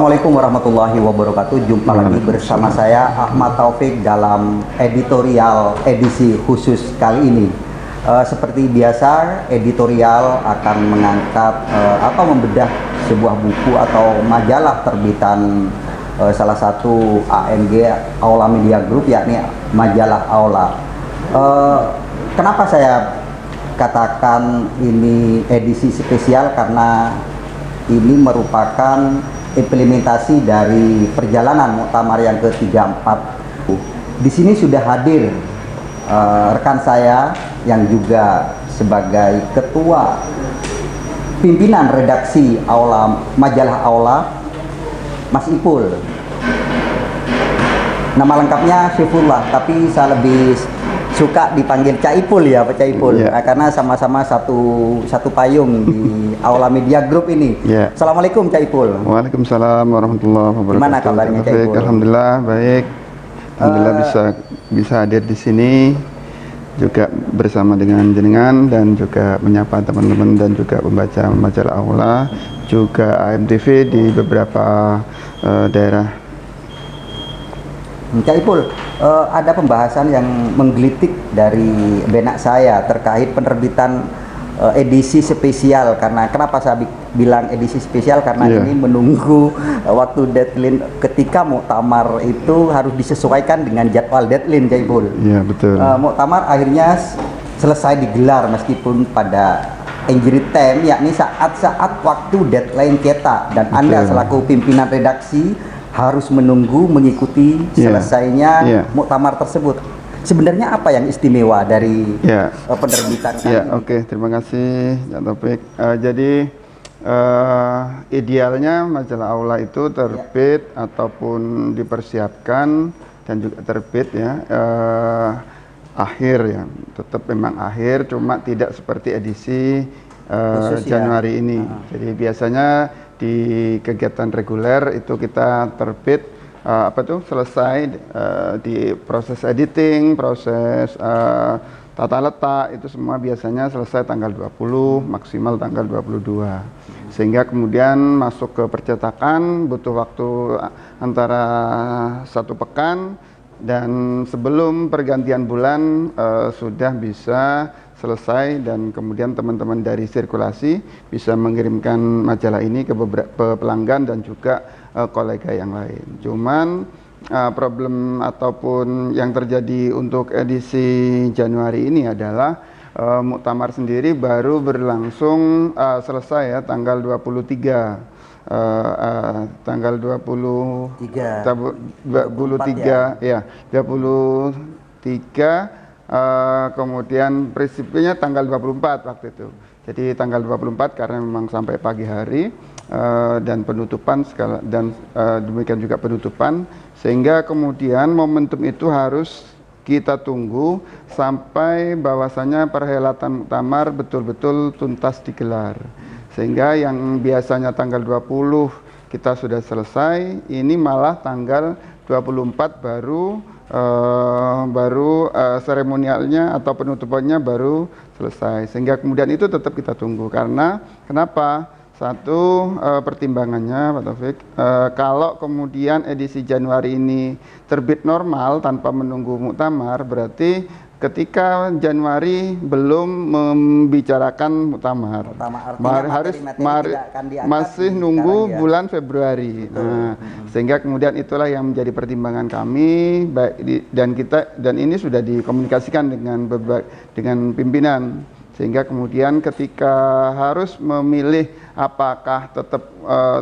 Assalamualaikum warahmatullahi wabarakatuh. Jumpa lagi bersama saya Ahmad Taufik dalam editorial edisi khusus kali ini. Seperti biasa, editorial akan mengangkat atau membedah sebuah buku atau majalah terbitan salah satu AMG Aula Media Group, yakni majalah Aula. Kenapa saya katakan ini edisi spesial? Karena ini merupakan implementasi dari perjalanan muktamar yang ke-34. Di sini sudah hadir rekan saya yang juga sebagai ketua pimpinan redaksi Aula, majalah Aula, Mas Ipul. Nama lengkapnya Syifullah, tapi saya lebih suka dipanggil Cak Ipul ya, Pak Cak Ipul, karena sama-sama satu payung di Aula Media Group ini. Assalamualaikum Cak Ipul. Waalaikumsalam warahmatullahi wabarakatuh. Gimana kabarnya Cak Ipul? Alhamdulillah baik. Alhamdulillah bisa hadir di sini juga bersama dengan jenengan dan juga menyapa teman-teman dan juga pembaca majalah Aula, juga AMTV di beberapa daerah. Cak Ipul, ada pembahasan yang menggelitik dari benak saya terkait penerbitan edisi spesial. Karena kenapa saya bilang edisi spesial? Karena ini menunggu waktu deadline ketika muktamar itu harus disesuaikan dengan jadwal deadline, Cak Ipul. Iya, betul. Muktamar akhirnya selesai digelar meskipun pada injury time, yakni saat-saat waktu deadline cetak, dan betul. Anda selaku pimpinan redaksi harus menunggu mengikuti selesainya muktamar tersebut. Sebenarnya apa yang istimewa dari penerbitan kali ini? Oke, terima kasih Pak Taufik. Jadi idealnya majalah Aula itu terbit ataupun dipersiapkan dan juga terbit akhir ya, tetap memang akhir, cuma tidak seperti edisi Januari ini. Jadi biasanya di kegiatan reguler itu kita terbit selesai di proses editing, proses tata letak, itu semua biasanya selesai tanggal 20, maksimal tanggal 22. Sehingga kemudian masuk ke percetakan butuh waktu antara 1 pekan, dan sebelum pergantian bulan sudah bisa selesai, dan kemudian teman-teman dari sirkulasi bisa mengirimkan majalah ini ke beberapa pelanggan dan juga kolega yang lain. Cuman problem ataupun yang terjadi untuk edisi Januari ini adalah muktamar sendiri baru berlangsung selesai ya tanggal 23. Tanggal 23 ya 23, kemudian prinsipnya tanggal 24 waktu itu. Jadi tanggal 24 karena memang sampai pagi hari dan penutupan dan demikian juga penutupan, sehingga kemudian momentum itu harus kita tunggu sampai bahwasanya perhelatan muktamar betul-betul tuntas digelar. Sehingga yang biasanya tanggal 20 kita sudah selesai, ini malah tanggal 24 baru seremonialnya atau penutupannya baru selesai. Sehingga kemudian itu tetap kita tunggu. Karena kenapa? Satu, pertimbangannya Pak Taufik, kalau kemudian edisi Januari ini terbit normal tanpa menunggu muktamar, berarti ketika Januari belum membicarakan muktamar, masih nunggu bulan Februari. Sehingga kemudian itulah yang menjadi pertimbangan kami, dan ini sudah dikomunikasikan dengan pimpinan, sehingga kemudian ketika harus memilih apakah tetap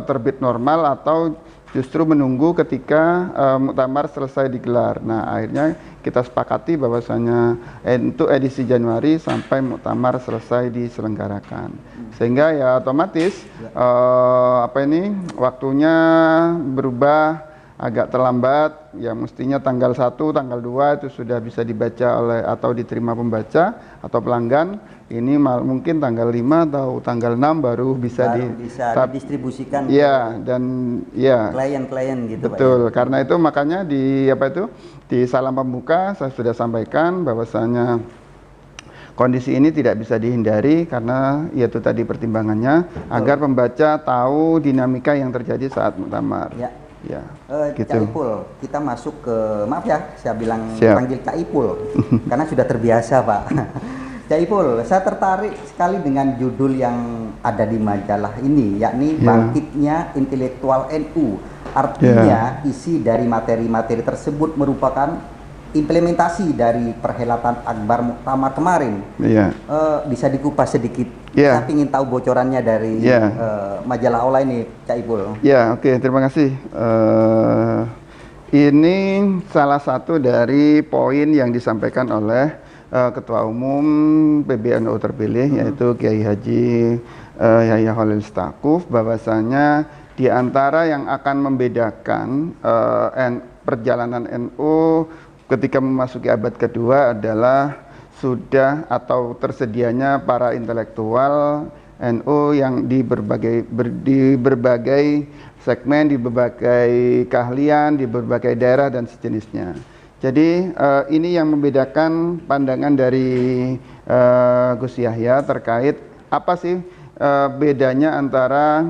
terbit normal atau justru menunggu ketika muktamar selesai digelar. Nah, akhirnya kita sepakati bahwasanya untuk edisi Januari sampai muktamar selesai diselenggarakan. Sehingga ya otomatis waktunya berubah agak terlambat, ya mestinya tanggal 1, tanggal 2 itu sudah bisa dibaca oleh atau diterima pembaca atau pelanggan. Ini mungkin tanggal 5 atau tanggal 6 baru bisa didistribusikan klien-klien gitu. Betul, Pak. Karena itu makanya di salam pembuka saya sudah sampaikan bahwasanya kondisi ini tidak bisa dihindari karena yaitu tadi pertimbangannya agar pembaca tahu dinamika yang terjadi saat muktamar. Ya. Ya, Cak gitu. Ipul, kita masuk ke, maaf ya, saya bilang Siap. panggil Cak Ipul karena sudah terbiasa, Pak. Cak Ipul, saya tertarik sekali dengan judul yang ada di majalah ini, yakni Bangkitnya Intelektual NU. Artinya isi dari materi-materi tersebut merupakan implementasi dari perhelatan Akbar Muktamar kemarin. Iya. Bisa dikupas sedikit. Iya. Saya ingin tahu bocorannya dari majalah Aula ini, Cak Ipul. Ya, oke, terima kasih. Ini salah satu dari poin yang disampaikan oleh Ketua Umum PBNU terpilih, yaitu Kiai Haji Yahya Khalil Stakuf, bahwasanya di antara yang akan membedakan perjalanan NU ketika memasuki abad kedua adalah sudah atau tersedianya para intelektual NU yang di berbagai segmen, di berbagai keahlian, di berbagai daerah dan sejenisnya. Jadi ini yang membedakan pandangan dari Gus Yahya terkait apa sih bedanya antara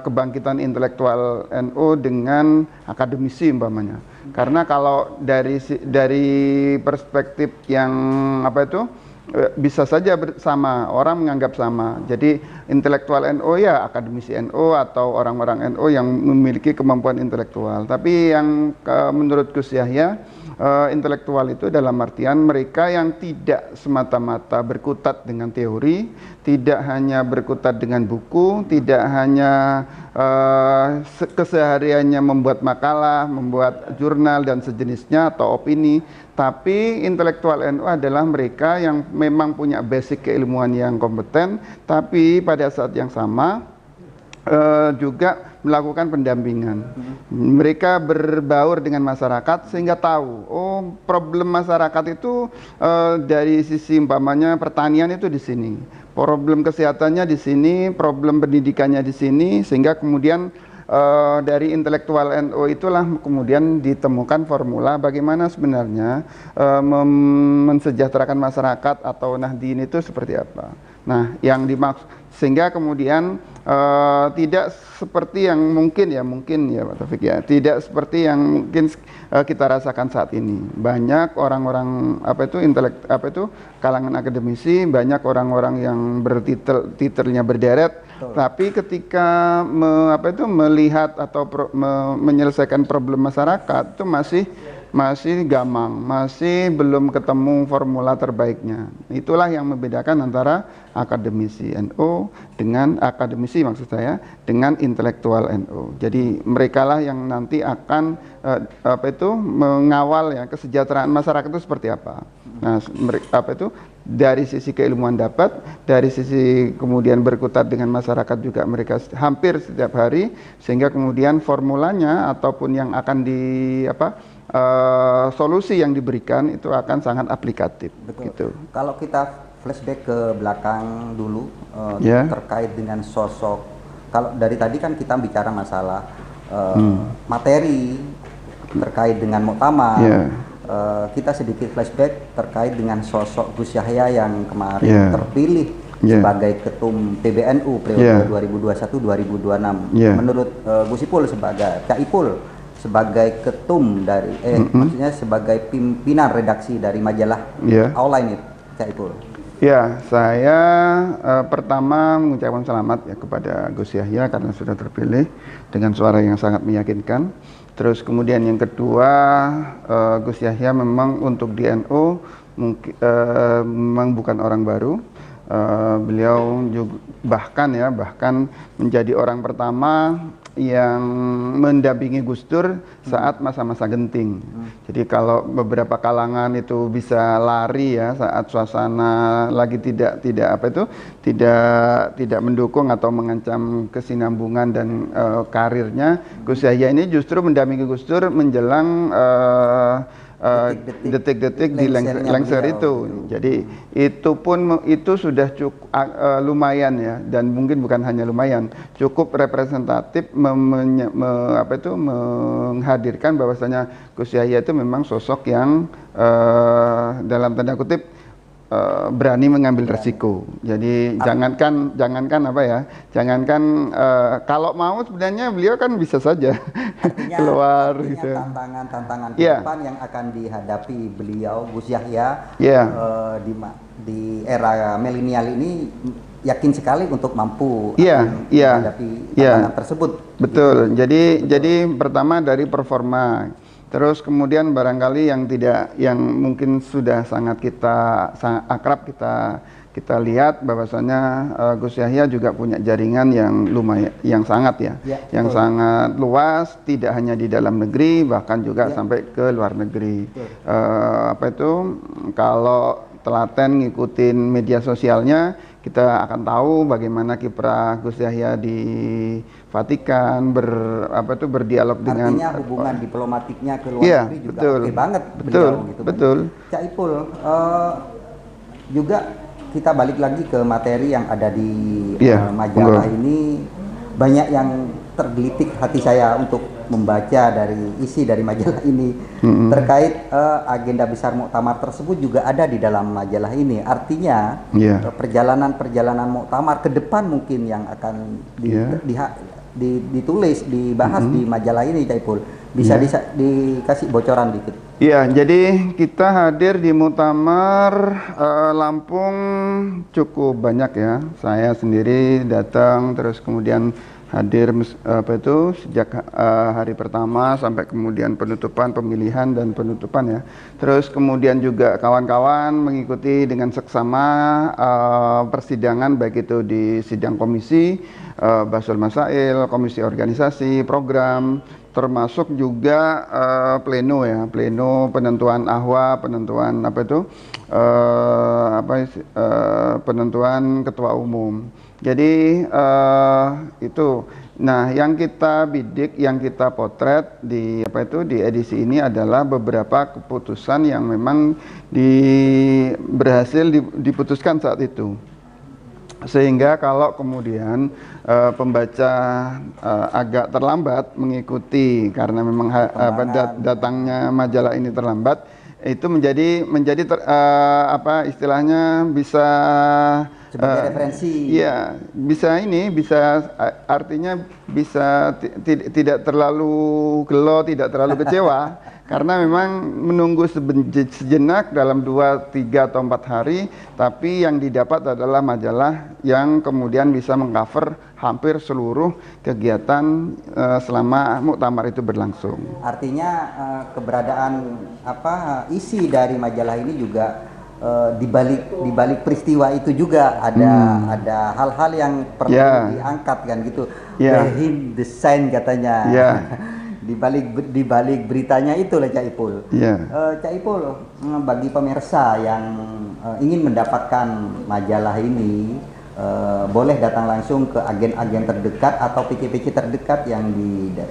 kebangkitan intelektual NU dengan akademisi umpamanya. Karena kalau dari perspektif yang bisa saja sama, orang menganggap sama. Jadi intelektual NU ya akademisi NU atau orang-orang NU yang memiliki kemampuan intelektual. Tapi yang menurut Gus Yahya, intelektual itu dalam artian mereka yang tidak semata-mata berkutat dengan teori, tidak hanya berkutat dengan buku, tidak hanya kesehariannya membuat makalah, membuat jurnal dan sejenisnya atau opini, tapi intelektual NU adalah mereka yang memang punya basic keilmuan yang kompeten, tapi pada saat yang sama juga melakukan pendampingan. Mereka berbaur dengan masyarakat sehingga tahu, oh problem masyarakat itu dari sisi umpamanya pertanian itu di sini, problem kesehatannya di sini, problem pendidikannya di sini, sehingga kemudian dari intelektual NU itulah kemudian ditemukan formula bagaimana sebenarnya mensejahterakan masyarakat atau Nahdien itu seperti apa. Nah, yang dimaksud sehingga kemudian tidak seperti yang mungkin ya Pak Taufik ya, tidak seperti yang mungkin kita rasakan saat ini. Banyak orang-orang kalangan akademisi, banyak orang-orang yang titelnya berderet, tapi ketika melihat atau menyelesaikan problem masyarakat itu masih gamang, masih belum ketemu formula terbaiknya. Itulah yang membedakan antara akademisi NU dengan akademisi maksud saya dengan intelektual NU. Jadi merekalah yang nanti akan mengawal ya kesejahteraan masyarakat itu seperti apa. Nah, dari sisi keilmuan dapat, dari sisi kemudian berkutat dengan masyarakat juga mereka hampir setiap hari, sehingga kemudian formulanya ataupun yang akan solusi yang diberikan itu akan sangat aplikatif. Betul. Gitu. Kalau kita flashback ke belakang dulu terkait dengan sosok, kalau dari tadi kan kita bicara masalah materi terkait dengan muktamar, kita sedikit flashback terkait dengan sosok Gus Yahya yang kemarin terpilih sebagai ketum PBNU periode 2021-2026. Menurut Gus Ipul Cak Ipul sebagai ketum dari maksudnya sebagai pimpinan redaksi dari majalah Aula ini, Cak Ipul. Ya, saya pertama mengucapkan selamat ya kepada Gus Yahya karena sudah terpilih dengan suara yang sangat meyakinkan. Terus kemudian yang kedua, Gus Yahya memang untuk di NU memang bukan orang baru. Beliau juga bahkan menjadi orang pertama yang mendampingi Gus Dur saat masa-masa genting. Jadi kalau beberapa kalangan itu bisa lari ya saat suasana lagi tidak mendukung atau mengancam kesinambungan dan karirnya, Gus Yahya ini justru mendampingi Gus Dur menjelang detik-detik di lengser itu. Jadi itu sudah cukup lumayan ya, dan mungkin bukan hanya lumayan, cukup representatif menghadirkan bahwasanya Gus Yahya itu memang sosok yang dalam tanda kutip berani mengambil resiko. Jadi jangankan apa ya, jangankan kalau mau sebenarnya beliau kan bisa saja keluar gitu. Tantangan ke depan yang akan dihadapi beliau Gus Yahya di era milenial ini yakin sekali untuk mampu menghadapi tantangan tersebut. Betul. Jadi pertama dari performa. Terus kemudian barangkali yang mungkin sudah sangat akrab kita lihat bahwasanya Gus Yahya juga punya jaringan yang lumayan, yang sangat sangat luas, tidak hanya di dalam negeri bahkan juga sampai ke luar negeri. Kalau telaten ngikutin media sosialnya, kita akan tahu bagaimana kiprah Gus Yahya di Vatikan, berdialog dengan, artinya hubungan diplomatiknya ke luar negeri juga oke banget beliau gitu. Betul. Cak Ipul, juga kita balik lagi ke materi yang ada di majalah ini. Banyak yang tergelitik hati saya untuk membaca dari isi dari majalah ini terkait agenda besar muktamar tersebut juga ada di dalam majalah ini. Artinya perjalanan muktamar ke depan mungkin yang akan ditulis, dibahas di majalah ini, Cak Ipul. Bisa dikasih bocoran dikit? Iya, jadi kita hadir di muktamar Lampung cukup banyak ya. Saya sendiri datang, terus kemudian hadir sejak hari pertama sampai kemudian penutupan, pemilihan dan penutupan ya. Terus kemudian juga kawan-kawan mengikuti dengan seksama persidangan, baik itu di sidang komisi, Basul Masail, komisi organisasi, program, termasuk juga pleno ya, pleno penentuan ahwa, penentuan penentuan ketua umum. Jadi itu. Nah, yang kita bidik, yang kita potret di edisi ini adalah beberapa keputusan yang memang berhasil diputuskan saat itu. Sehingga kalau kemudian pembaca agak terlambat mengikuti karena memang datangnya majalah ini terlambat, itu menjadi istilahnya bisa sebagai referensi. Iya, artinya bisa tidak terlalu gelo, tidak terlalu kecewa karena memang menunggu sejenak dalam 2, 3 atau 4 hari, tapi yang didapat adalah majalah yang kemudian bisa mengcover hampir seluruh kegiatan selama muktamar itu berlangsung. Artinya keberadaan isi dari majalah ini juga di balik peristiwa itu juga ada hal-hal yang perlu diangkat kan gitu. Behind the scene katanya. di balik beritanya itu lah Cak Ipul. Cak Ipul, bagi pemirsa yang ingin mendapatkan majalah ini, boleh datang langsung ke agen-agen terdekat atau PK-PK terdekat yang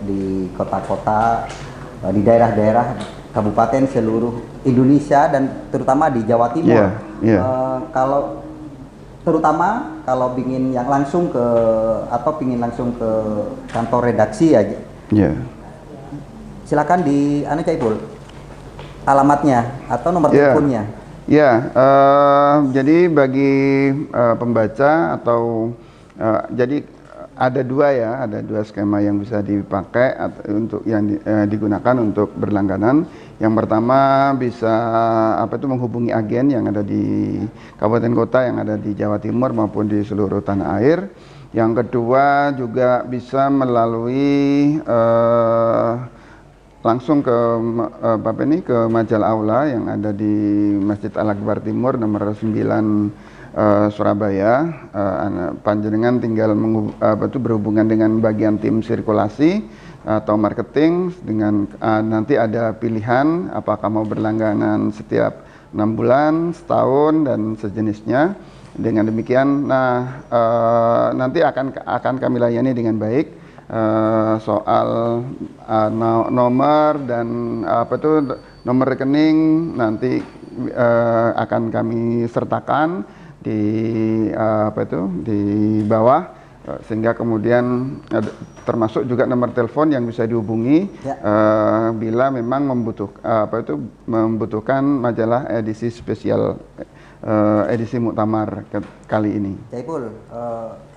di kota-kota, di daerah-daerah kabupaten seluruh Indonesia dan terutama di Jawa Timur. Kalau ingin yang langsung ingin langsung ke kantor redaksi aja. Silakan di Cak Ipul, alamatnya atau nomor teleponnya. Jadi bagi pembaca atau jadi ada dua skema yang bisa dipakai untuk yang digunakan untuk berlangganan. Yang pertama bisa menghubungi agen yang ada di kabupaten kota yang ada di Jawa Timur maupun di seluruh tanah air. Yang kedua juga bisa melalui langsung ke ke Majalah Aula yang ada di Masjid Al-Akbar Timur nomor 9 Surabaya. Panjenengan tinggal berhubungan dengan bagian tim sirkulasi atau marketing dengan nanti ada pilihan apakah mau berlangganan setiap 6 bulan, setahun dan sejenisnya. Dengan demikian, nanti akan kami layani dengan baik soal nomor dan nomor rekening nanti akan kami sertakan di bawah, sehingga kemudian termasuk juga nomor telepon yang bisa dihubungi bila memang membutuhkan majalah edisi spesial edisi Muktamar kali ini. Caipul,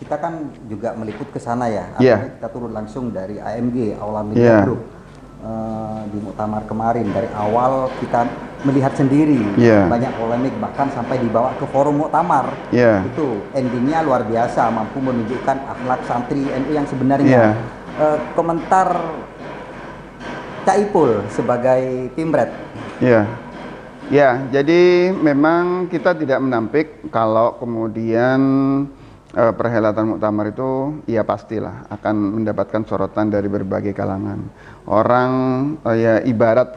kita kan juga meliput ke sana ya. Iya. Artinya kita turun langsung dari AMG, Aula Media Iya. Group, di Muktamar kemarin. Dari awal kita melihat sendiri Iya. banyak polemik, bahkan sampai dibawa ke forum Muktamar. Iya. Itu endingnya luar biasa, mampu menunjukkan akhlak santri NU yang sebenarnya. Iya. Komentar Caipul sebagai Pimret. Ya, ya. Jadi memang kita tidak menampik kalau kemudian perhelatan Muktamar itu, ya pastilah akan mendapatkan sorotan dari berbagai kalangan. Orang ibarat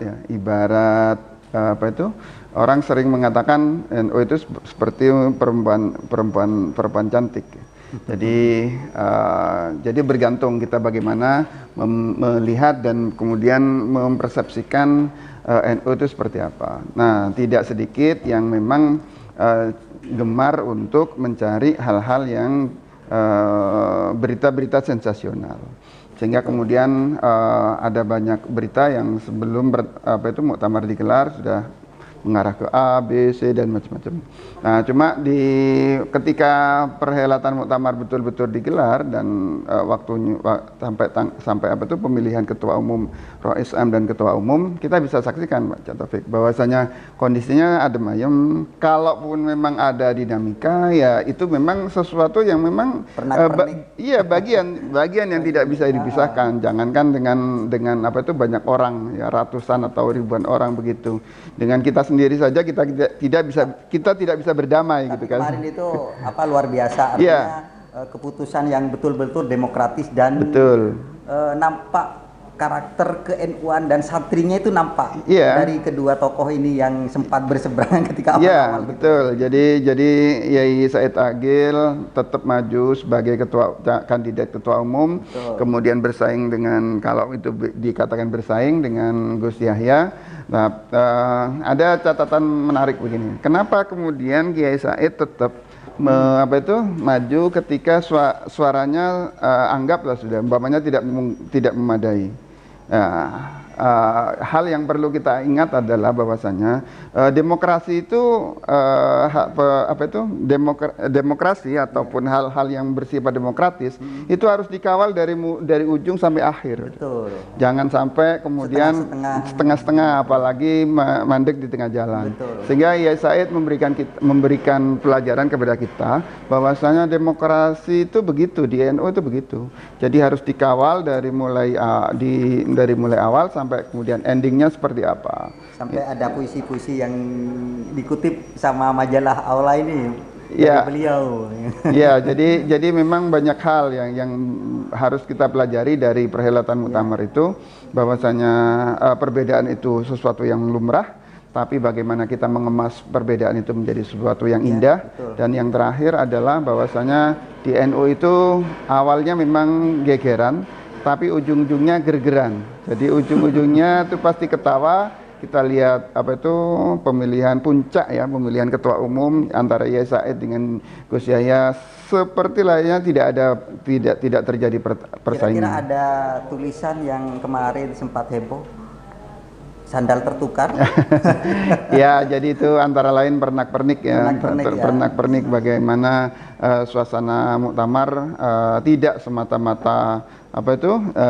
apa itu? Orang sering mengatakan NU itu seperti perempuan cantik. Jadi bergantung kita bagaimana melihat dan kemudian mempersepsikan NU itu seperti apa. Nah, tidak sedikit yang memang gemar untuk mencari hal-hal yang berita-berita sensasional, sehingga kemudian ada banyak berita yang sebelum Muktamar digelar sudah mengarah ke A, B, C dan macam-macam. Nah, cuma ketika perhelatan Muktamar betul-betul digelar dan sampai pemilihan ketua umum Rois Am dan ketua umum, kita bisa saksikan Pak Taufik bahwasanya kondisinya adem ayem. Kalaupun memang ada dinamika, ya itu memang sesuatu yang memang bagian yang tidak bisa dipisahkan. Jangankan dengan banyak orang, ya ratusan atau ribuan orang begitu. Dengan kita sendiri saja kita tidak bisa berdamai. Tapi gitu kan. Kemarin itu luar biasa, artinya keputusan yang betul-betul demokratis dan nampak karakter ke-NU-an dan santrinya itu nampak dari kedua tokoh ini yang sempat berseberangan ketika awal-awal. Iya, betul. Jadi Yai Said Agil tetap maju sebagai kandidat ketua umum, kemudian bersaing dengan, kalau itu dikatakan bersaing dengan Gus Yahya. Nah, ada catatan menarik begini. Kenapa kemudian Kiai Said tetap maju ketika suaranya anggaplah sudah umpamanya tidak memadai. Hal yang perlu kita ingat adalah bahwasanya demokrasi itu demokrasi ataupun hal-hal yang bersifat demokratis itu harus dikawal dari ujung sampai akhir. Betul. Jangan sampai kemudian setengah-setengah, apalagi mandek di tengah jalan. Betul. Sehingga Yai Said memberikan pelajaran kepada kita bahwasanya demokrasi itu begitu, di NU itu begitu. Jadi harus dikawal dari mulai awal sampai kemudian endingnya seperti apa. Sampai ada puisi-puisi yang dikutip sama majalah Aula ini dari beliau. Ya, jadi memang banyak hal yang harus kita pelajari dari perhelatan Muktamar itu, bahwasanya perbedaan itu sesuatu yang lumrah, tapi bagaimana kita mengemas perbedaan itu menjadi sesuatu yang indah. Dan yang terakhir adalah bahwasanya di NU itu awalnya memang gegeran, tapi ujung-ujungnya gergeran. Jadi ujung-ujungnya itu pasti ketawa. Kita lihat pemilihan puncak ya, pemilihan ketua umum antara Yai Said dengan Gus Yahya, seperti lainnya tidak terjadi persaingan. Kira-kira ada tulisan yang kemarin sempat heboh, sandal tertukar. Ya, jadi itu antara lain pernak-pernik ya, pernak-pernik bagaimana suasana Muktamar tidak semata-mata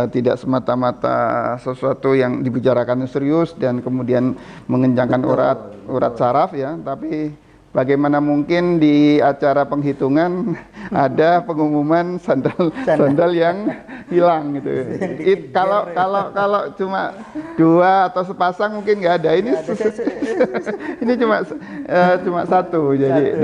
tidak semata-mata sesuatu yang dibicarakan serius dan kemudian mengencangkan urat saraf ya, tapi bagaimana mungkin di acara penghitungan ada pengumuman sandal yang hilang gitu. Kalau cuma 2 atau sepasang mungkin nggak ada. Ini cuma satu. Jadi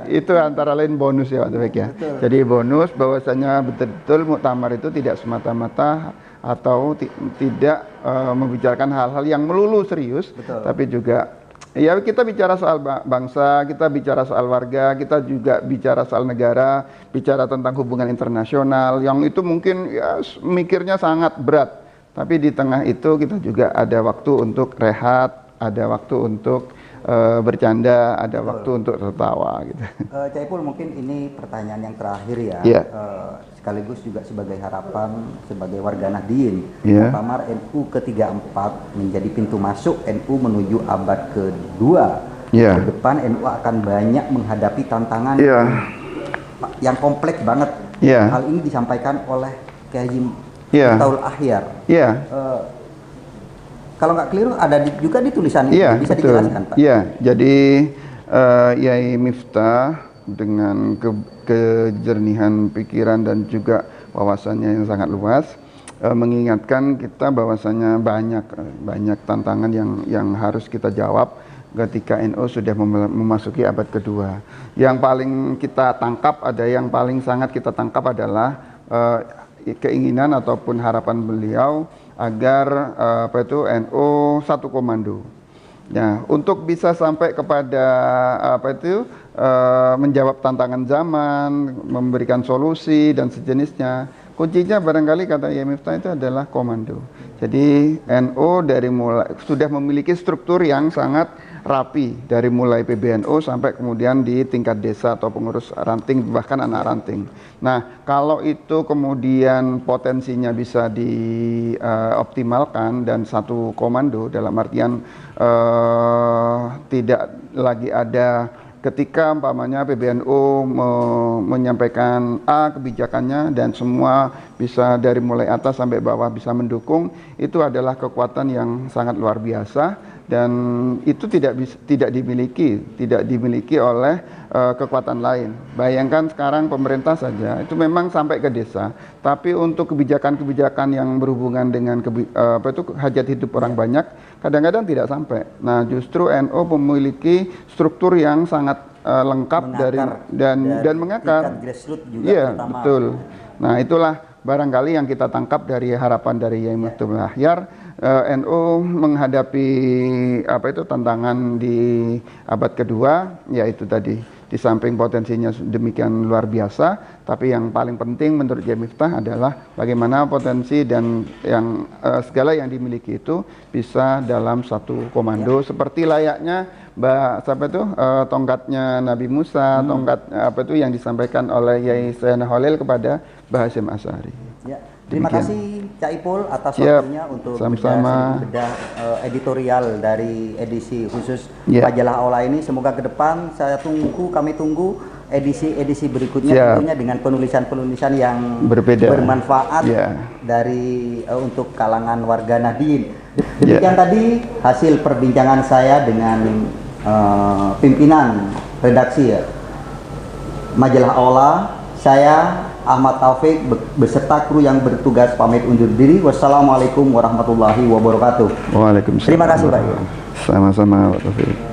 itu antara lain bonus ya Pak Taufik ya. Jadi bonus bahwasanya betul-betul Muktamar itu tidak semata-mata atau tidak membicarakan hal-hal yang melulu serius, tapi juga ya kita bicara soal bangsa, kita bicara soal warga, kita juga bicara soal negara, bicara tentang hubungan internasional yang itu mungkin ya mikirnya sangat berat. Tapi di tengah itu kita juga ada waktu untuk rehat, ada waktu untuk bercanda, ada waktu untuk tertawa gitu. Caipul, mungkin ini pertanyaan yang terakhir ya. Sekaligus juga sebagai harapan sebagai warga Nahdien. Muktamar NU ke-34 menjadi pintu masuk NU menuju abad kedua Iya. ke depan NU akan banyak menghadapi tantangan Iya. yang kompleks banget. Iya. Hal ini disampaikan oleh Kiai Iya. Miftaul Ahyar. Iya. Kalau nggak keliru ada juga di tulisan ini, Iya, bisa betul. dijelaskan Pak? Iya, jadi Yai Miftah dengan kejernihan pikiran dan juga wawasannya yang sangat luas mengingatkan kita bahwasanya banyak tantangan yang harus kita jawab ketika NU sudah memasuki abad kedua. Yang paling kita tangkap sangat kita tangkap adalah keinginan ataupun harapan beliau agar NU satu komando. Nah, untuk bisa sampai kepada menjawab tantangan zaman, memberikan solusi dan sejenisnya, kuncinya barangkali kata Yai Miftah itu adalah komando. Jadi NU sudah memiliki struktur yang sangat rapi dari mulai PBNU sampai kemudian di tingkat desa atau pengurus ranting bahkan anak ranting. Nah, kalau itu kemudian potensinya bisa dioptimalkan dan satu komando dalam artian tidak lagi ada ketika umpamanya PBNU menyampaikan A kebijakannya dan semua bisa dari mulai atas sampai bawah bisa mendukung, itu adalah kekuatan yang sangat luar biasa dan itu tidak dimiliki oleh kekuatan lain. Bayangkan sekarang pemerintah saja itu memang sampai ke desa, tapi untuk kebijakan-kebijakan yang berhubungan dengan hajat hidup orang banyak kadang-kadang tidak sampai. Nah, justru NU memiliki struktur yang sangat lengkap dan mengakar. Iya, betul. Nah, itulah barangkali yang kita tangkap dari harapan dari Yai Miftaul Ahyar. NU menghadapi tantangan di abad kedua, yaitu tadi di samping potensinya demikian luar biasa, tapi yang paling penting menurut Yai Miftah adalah bagaimana potensi dan yang segala yang dimiliki itu bisa dalam satu komando seperti layaknya tongkatnya Nabi Musa, tongkat yang disampaikan oleh Yai Sayyidina Khalil kepada Mbah Hasyim Asy'ari. Ya. Terima kasih Cak Ipul atas Siap. waktunya untuk Sama-sama. bedah editorial dari edisi khusus Ya. Majalah Aula ini. Semoga ke depan kami tunggu edisi berikutnya Siap. tentunya dengan penulisan-penulisan yang Berbeda. bermanfaat Ya. dari untuk kalangan warga Nahdien. Demikian tadi hasil perbincangan saya dengan pimpinan redaksi Majalah Aula. Saya Ahmad Taufik beserta kru yang bertugas pamit undur diri. Wassalamualaikum warahmatullahi wabarakatuh. Waalaikumsalam. Terima kasih Pak. Sama-sama Pak Taufik.